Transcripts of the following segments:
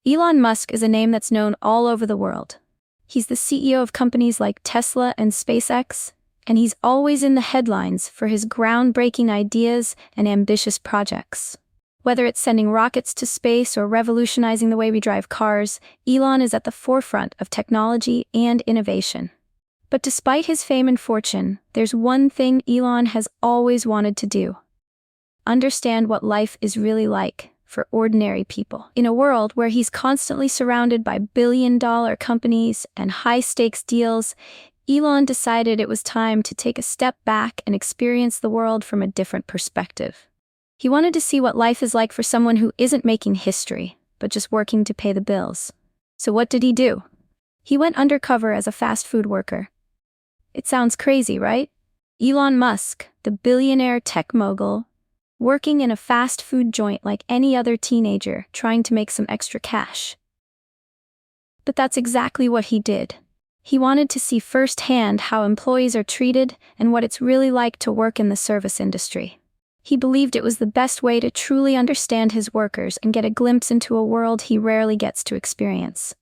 Elon Musk is a name that's known all over the world. He's the CEO of companies like Tesla and SpaceX, and he's always in the headlines for his groundbreaking ideas and ambitious projects. Whether it's sending rockets to space or revolutionizing the way we drive cars, Elon is at the forefront of technology and innovation. But despite his fame and fortune, there's one thing Elon has always wanted to do: understand what life is really like for ordinary people. In a world where he's constantly surrounded by billion-dollar companies and high-stakes deals, Elon decided it was time to take a step back and experience the world from a different perspective. He wanted to see what life is like for someone who isn't making history, but just working to pay the bills. So what did he do? He went undercover as a fast food worker. It sounds crazy, right? Elon Musk, the billionaire tech mogul, working in a fast food joint like any other teenager, trying to make some extra cash. But that's exactly what he did. He wanted to see firsthand how employees are treated and what it's really like to work in the service industry. He believed it was the best way to truly understand his workers and get a glimpse into a world he rarely gets to experience.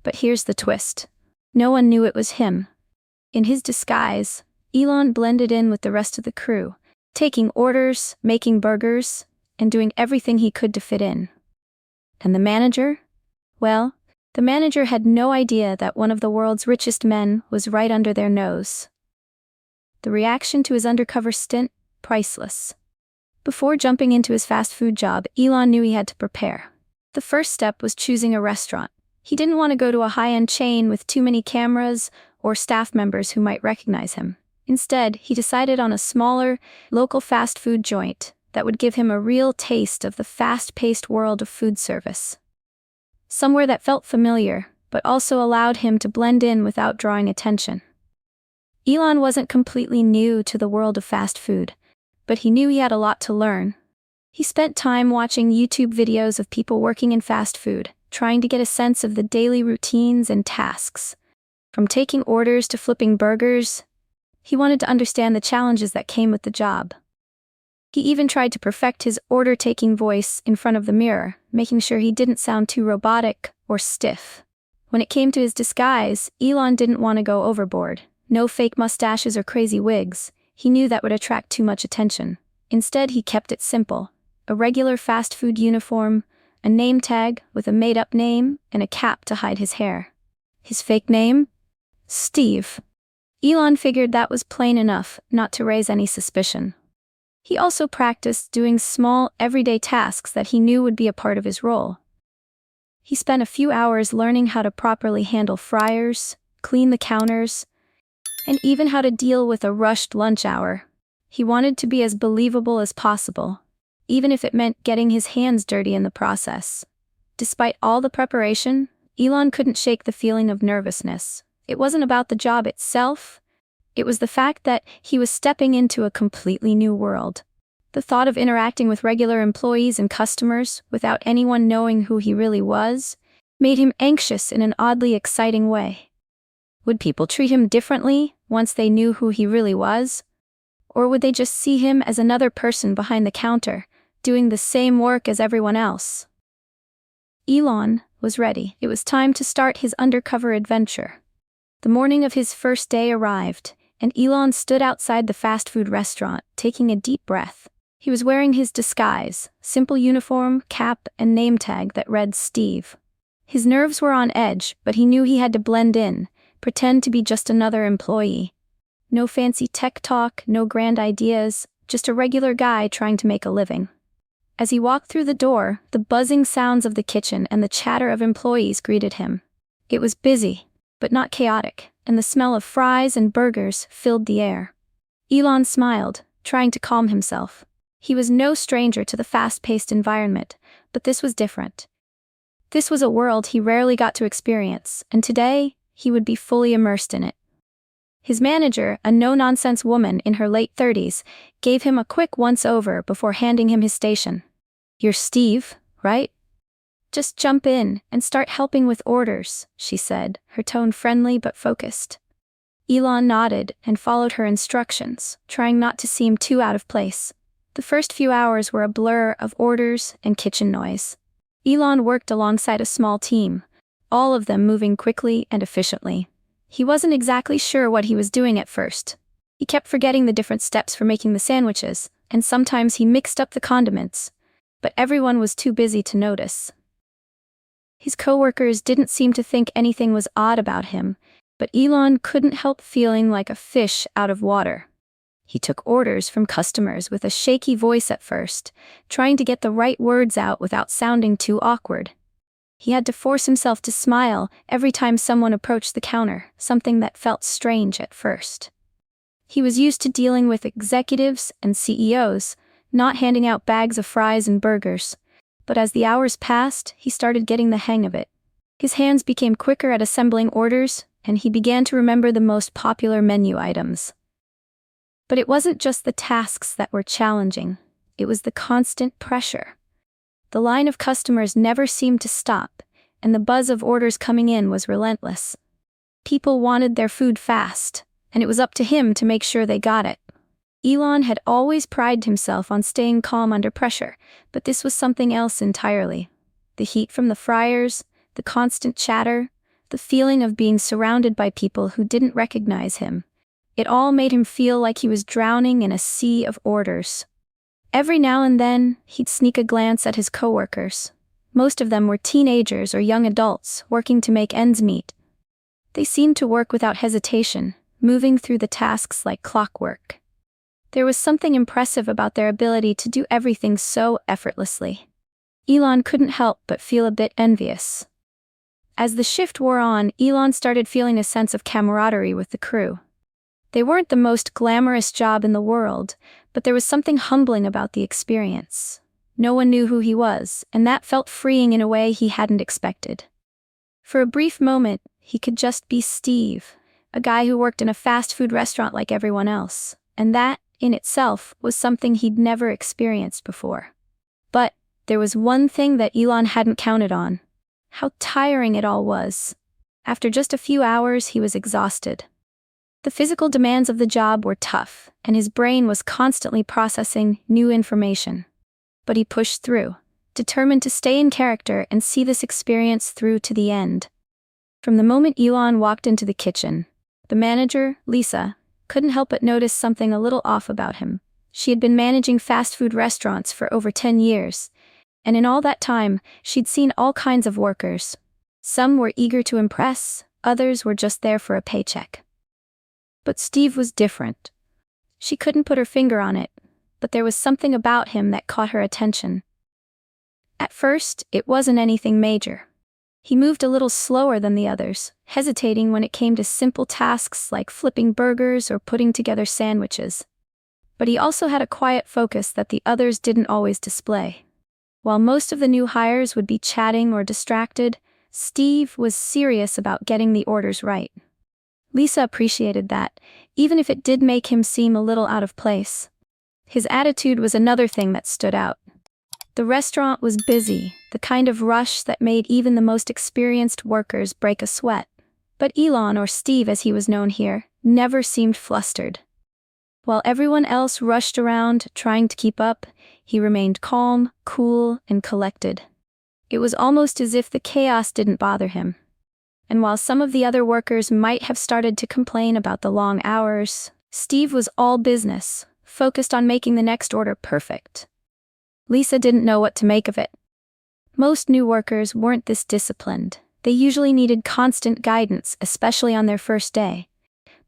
But here's the twist. No one knew it was him. In his disguise, Elon blended in with the rest of the crew, taking orders, making burgers, and doing everything he could to fit in. And the manager? Well, the manager had no idea that one of the world's richest men was right under their nose. The reaction to his undercover stint? Priceless. Before jumping into his fast food job, Elon knew he had to prepare. The first step was choosing a restaurant. He didn't want to go to a high-end chain with too many cameras or staff members who might recognize him. Instead, he decided on a smaller, local fast food joint that would give him a real taste of the fast-paced world of food service. Somewhere that felt familiar, but also allowed him to blend in without drawing attention. Elon wasn't completely new to the world of fast food, but he knew he had a lot to learn. He spent time watching YouTube videos of people working in fast food, trying to get a sense of the daily routines and tasks. From taking orders to flipping burgers, he wanted to understand the challenges that came with the job. He even tried to perfect his order-taking voice in front of the mirror, making sure he didn't sound too robotic or stiff. When it came to his disguise, Elon didn't want to go overboard. No fake mustaches or crazy wigs. He knew that would attract too much attention. Instead, he kept it simple. A regular fast food uniform, a name tag with a made-up name, and a cap to hide his hair. His fake name? Steve. Elon figured that was plain enough not to raise any suspicion. He also practiced doing small, everyday tasks that he knew would be a part of his role. He spent a few hours learning how to properly handle fryers, clean the counters, and even how to deal with a rushed lunch hour. He wanted to be as believable as possible, even if it meant getting his hands dirty in the process. Despite all the preparation, Elon couldn't shake the feeling of nervousness. It wasn't about the job itself. It was the fact that he was stepping into a completely new world. The thought of interacting with regular employees and customers without anyone knowing who he really was made him anxious in an oddly exciting way. Would people treat him differently once they knew who he really was? Or would they just see him as another person behind the counter, doing the same work as everyone else? Elon was ready. It was time to start his undercover adventure. The morning of his first day arrived, and Elon stood outside the fast food restaurant, taking a deep breath. He was wearing his disguise, simple uniform, cap, and name tag that read Steve. His nerves were on edge, but he knew he had to blend in, pretend to be just another employee. No fancy tech talk, no grand ideas, just a regular guy trying to make a living. As he walked through the door, the buzzing sounds of the kitchen and the chatter of employees greeted him. It was busy, but not chaotic, and the smell of fries and burgers filled the air. Elon smiled, trying to calm himself. He was no stranger to the fast-paced environment, but this was different. This was a world he rarely got to experience, and today, he would be fully immersed in it. His manager, a no-nonsense woman in her late 30s, gave him a quick once-over before handing him his station. "You're Steve, right? Just jump in and start helping with orders," she said, her tone friendly but focused. Elon nodded and followed her instructions, trying not to seem too out of place. The first few hours were a blur of orders and kitchen noise. Elon worked alongside a small team, all of them moving quickly and efficiently. He wasn't exactly sure what he was doing at first. He kept forgetting the different steps for making the sandwiches, and sometimes he mixed up the condiments, but everyone was too busy to notice. His coworkers didn't seem to think anything was odd about him, but Elon couldn't help feeling like a fish out of water. He took orders from customers with a shaky voice at first, trying to get the right words out without sounding too awkward. He had to force himself to smile every time someone approached the counter, something that felt strange at first. He was used to dealing with executives and CEOs, not handing out bags of fries and burgers. But as the hours passed, he started getting the hang of it. His hands became quicker at assembling orders, and he began to remember the most popular menu items. But it wasn't just the tasks that were challenging, it was the constant pressure. The line of customers never seemed to stop, and the buzz of orders coming in was relentless. People wanted their food fast, and it was up to him to make sure they got it. Elon had always prided himself on staying calm under pressure, but this was something else entirely. The heat from the fryers, the constant chatter, the feeling of being surrounded by people who didn't recognize him. It all made him feel like he was drowning in a sea of orders. Every now and then, he'd sneak a glance at his coworkers. Most of them were teenagers or young adults working to make ends meet. They seemed to work without hesitation, moving through the tasks like clockwork. There was something impressive about their ability to do everything so effortlessly. Elon couldn't help but feel a bit envious. As the shift wore on, Elon started feeling a sense of camaraderie with the crew. They weren't the most glamorous job in the world, but there was something humbling about the experience. No one knew who he was, and that felt freeing in a way he hadn't expected. For a brief moment, he could just be Steve, a guy who worked in a fast food restaurant like everyone else, and that, in itself, was something he'd never experienced before. But there was one thing that Elon hadn't counted on: how tiring it all was. After just a few hours, he was exhausted. The physical demands of the job were tough, and his brain was constantly processing new information. But he pushed through, determined to stay in character and see this experience through to the end. From the moment Elon walked into the kitchen, the manager, Lisa, couldn't help but notice something a little off about him. She had been managing fast food restaurants for over 10 years, and in all that time, she'd seen all kinds of workers. Some were eager to impress, others were just there for a paycheck. But Steve was different. She couldn't put her finger on it, but there was something about him that caught her attention. At first, it wasn't anything major. He moved a little slower than the others, hesitating when it came to simple tasks like flipping burgers or putting together sandwiches. But he also had a quiet focus that the others didn't always display. While most of the new hires would be chatting or distracted, Steve was serious about getting the orders right. Lisa appreciated that, even if it did make him seem a little out of place. His attitude was another thing that stood out. The restaurant was busy, the kind of rush that made even the most experienced workers break a sweat. But Elon, or Steve as he was known here, never seemed flustered. While everyone else rushed around, trying to keep up, he remained calm, cool, and collected. It was almost as if the chaos didn't bother him. And while some of the other workers might have started to complain about the long hours, Steve was all business, focused on making the next order perfect. Lisa didn't know what to make of it. Most new workers weren't this disciplined. They usually needed constant guidance, especially on their first day.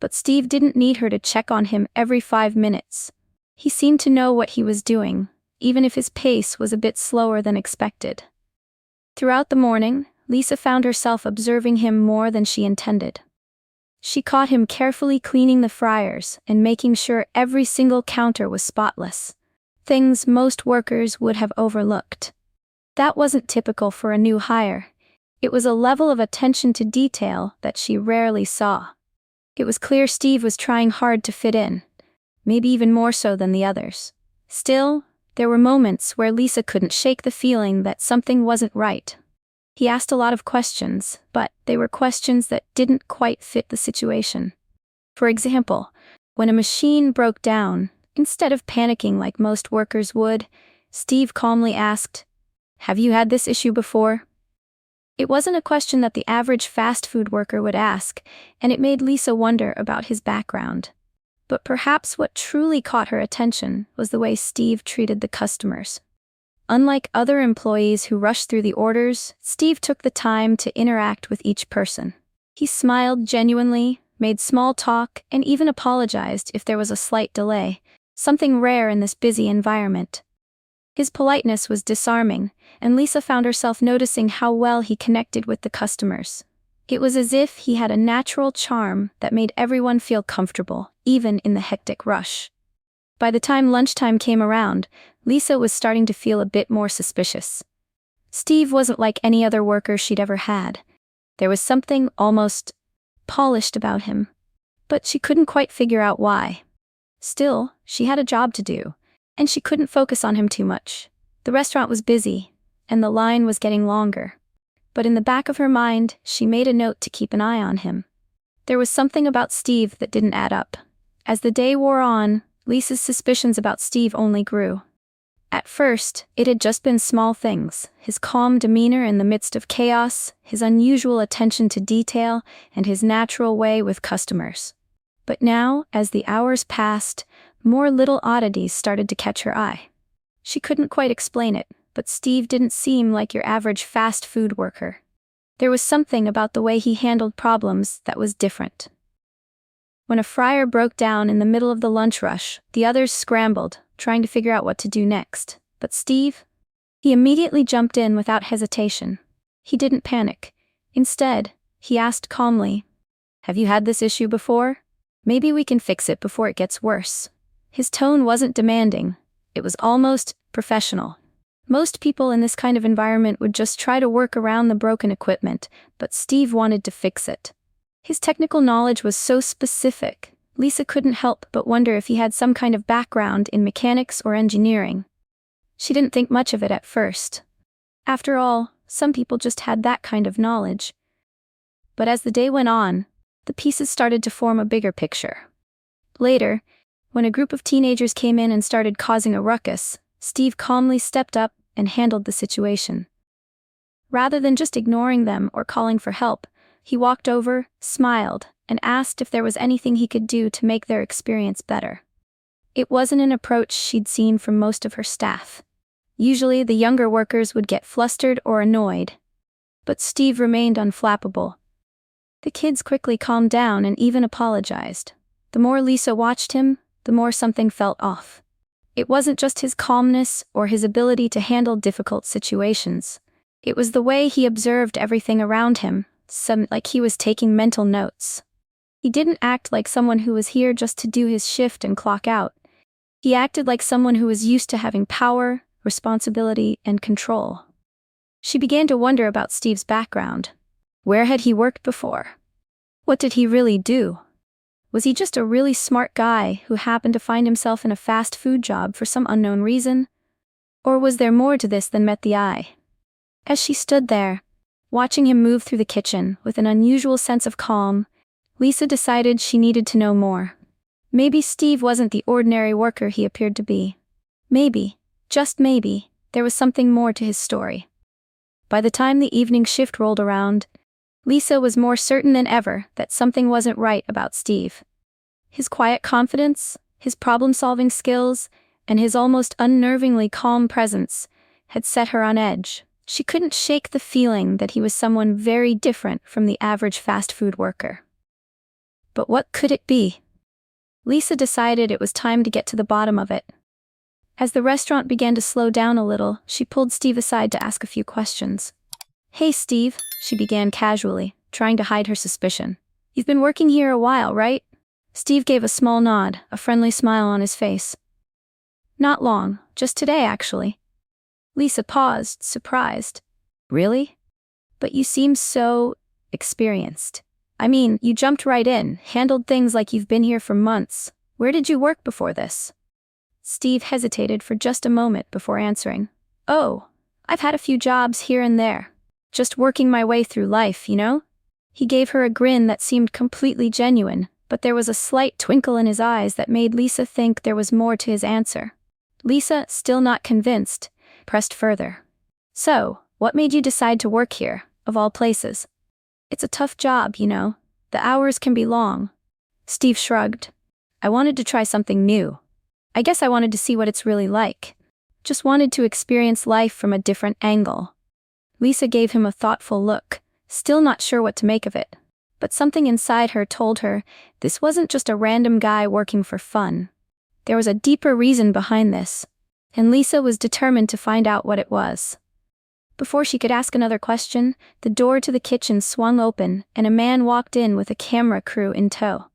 But Steve didn't need her to check on him every 5 minutes. He seemed to know what he was doing, even if his pace was a bit slower than expected. Throughout the morning, Lisa found herself observing him more than she intended. She caught him carefully cleaning the fryers and making sure every single counter was spotless, things most workers would have overlooked. That wasn't typical for a new hire. It was a level of attention to detail that she rarely saw. It was clear Steve was trying hard to fit in, maybe even more so than the others. Still, there were moments where Lisa couldn't shake the feeling that something wasn't right. He asked a lot of questions, but they were questions that didn't quite fit the situation. For example, when a machine broke down, instead of panicking like most workers would, Steve calmly asked, Have you had this issue before? It wasn't a question that the average fast food worker would ask, and it made Lisa wonder about his background. But perhaps what truly caught her attention was the way Steve treated the customers. Unlike other employees who rushed through the orders, Steve took the time to interact with each person. He smiled genuinely, made small talk, and even apologized if there was a slight delay, something rare in this busy environment. His politeness was disarming, and Lisa found herself noticing how well he connected with the customers. It was as if he had a natural charm that made everyone feel comfortable, even in the hectic rush. By the time lunchtime came around, Lisa was starting to feel a bit more suspicious. Steve wasn't like any other worker she'd ever had. There was something almost polished about him, but she couldn't quite figure out why. Still, she had a job to do, and she couldn't focus on him too much. The restaurant was busy, and the line was getting longer. But in the back of her mind, she made a note to keep an eye on him. There was something about Steve that didn't add up. As the day wore on, Lisa's suspicions about Steve only grew. At first, it had just been small things: his calm demeanor in the midst of chaos, his unusual attention to detail, and his natural way with customers. But now, as the hours passed, more little oddities started to catch her eye. She couldn't quite explain it, but Steve didn't seem like your average fast food worker. There was something about the way he handled problems that was different. When a fryer broke down in the middle of the lunch rush, the others scrambled, trying to figure out what to do next. But Steve? He immediately jumped in without hesitation. He didn't panic. Instead, he asked calmly, "Have you had this issue before? Maybe we can fix it before it gets worse." His tone wasn't demanding. It was almost professional. Most people in this kind of environment would just try to work around the broken equipment, but Steve wanted to fix it. His technical knowledge was so specific, Lisa couldn't help but wonder if he had some kind of background in mechanics or engineering. She didn't think much of it at first. After all, some people just had that kind of knowledge. But as the day went on, the pieces started to form a bigger picture. Later, when a group of teenagers came in and started causing a ruckus, Steve calmly stepped up and handled the situation. Rather than just ignoring them or calling for help, he walked over, smiled, and asked if there was anything he could do to make their experience better. It wasn't an approach she'd seen from most of her staff. Usually, the younger workers would get flustered or annoyed. But Steve remained unflappable. The kids quickly calmed down and even apologized. The more Lisa watched him, the more something felt off. It wasn't just his calmness or his ability to handle difficult situations. It was the way he observed everything around him, like he was taking mental notes. He didn't act like someone who was here just to do his shift and clock out. He acted like someone who was used to having power, responsibility, and control. She began to wonder about Steve's background. Where had he worked before? What did he really do? Was he just a really smart guy who happened to find himself in a fast food job for some unknown reason? Or was there more to this than met the eye? As she stood there, watching him move through the kitchen with an unusual sense of calm, Lisa decided she needed to know more. Maybe Steve wasn't the ordinary worker he appeared to be. Maybe, just maybe, there was something more to his story. By the time the evening shift rolled around, Lisa was more certain than ever that something wasn't right about Steve. His quiet confidence, his problem-solving skills, and his almost unnervingly calm presence had set her on edge. She couldn't shake the feeling that he was someone very different from the average fast food worker. But what could it be? Lisa decided it was time to get to the bottom of it. As the restaurant began to slow down a little, she pulled Steve aside to ask a few questions. "Hey Steve," she began casually, trying to hide her suspicion. "You've been working here a while, right?" Steve gave a small nod, a friendly smile on his face. "Not long, just today actually." Lisa paused, surprised. "Really? But you seem so experienced. I mean, you jumped right in, handled things like you've been here for months. Where did you work before this?" Steve hesitated for just a moment before answering. "Oh, I've had a few jobs here and there. Just working my way through life, you know?" He gave her a grin that seemed completely genuine, but there was a slight twinkle in his eyes that made Lisa think there was more to his answer. Lisa, still not convinced, pressed further. So, what made you decide to work here, of all places? It's a tough job, you know. The hours can be long. Steve shrugged. I wanted to try something new. I guess I wanted to see what it's really like. Just wanted to experience life from a different angle. Lisa gave him a thoughtful look, still not sure what to make of it. But something inside her told her this wasn't just a random guy working for fun. There was a deeper reason behind this, and Lisa was determined to find out what it was. Before she could ask another question, the door to the kitchen swung open and a man walked in with a camera crew in tow.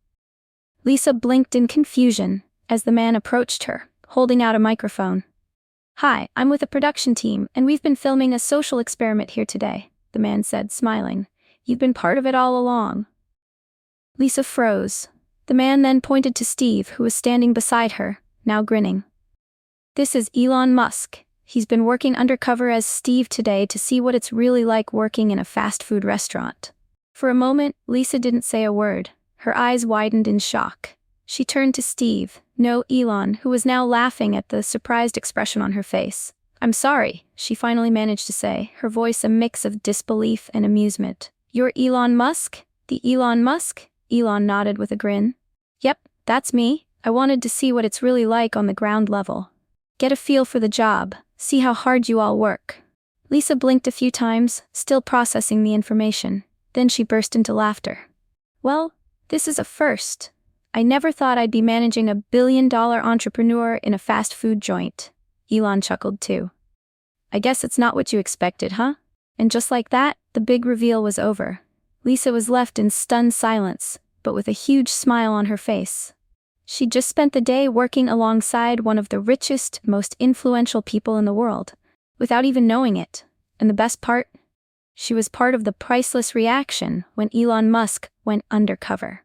Lisa blinked in confusion as the man approached her, holding out a microphone. Hi, I'm with a production team, and we've been filming a social experiment here today, the man said, smiling. You've been part of it all along. Lisa froze. The man then pointed to Steve, who was standing beside her, now grinning. This is Elon Musk. He's been working undercover as Steve today to see what it's really like working in a fast food restaurant. For a moment, Lisa didn't say a word. Her eyes widened in shock. She turned to Steve, no Elon, who was now laughing at the surprised expression on her face. I'm sorry, she finally managed to say, her voice a mix of disbelief and amusement. You're Elon Musk? The Elon Musk? Elon nodded with a grin. Yep, that's me. I wanted to see what it's really like on the ground level. Get a feel for the job, see how hard you all work. Lisa blinked a few times, still processing the information. Then she burst into laughter. Well, this is a first. I never thought I'd be managing $1 billion entrepreneur in a fast food joint. Elon chuckled too. I guess it's not what you expected, huh? And just like that, the big reveal was over. Lisa was left in stunned silence, but with a huge smile on her face. She'd just spent the day working alongside one of the richest, most influential people in the world, without even knowing it. And the best part? She was part of the priceless reaction when Elon Musk went undercover.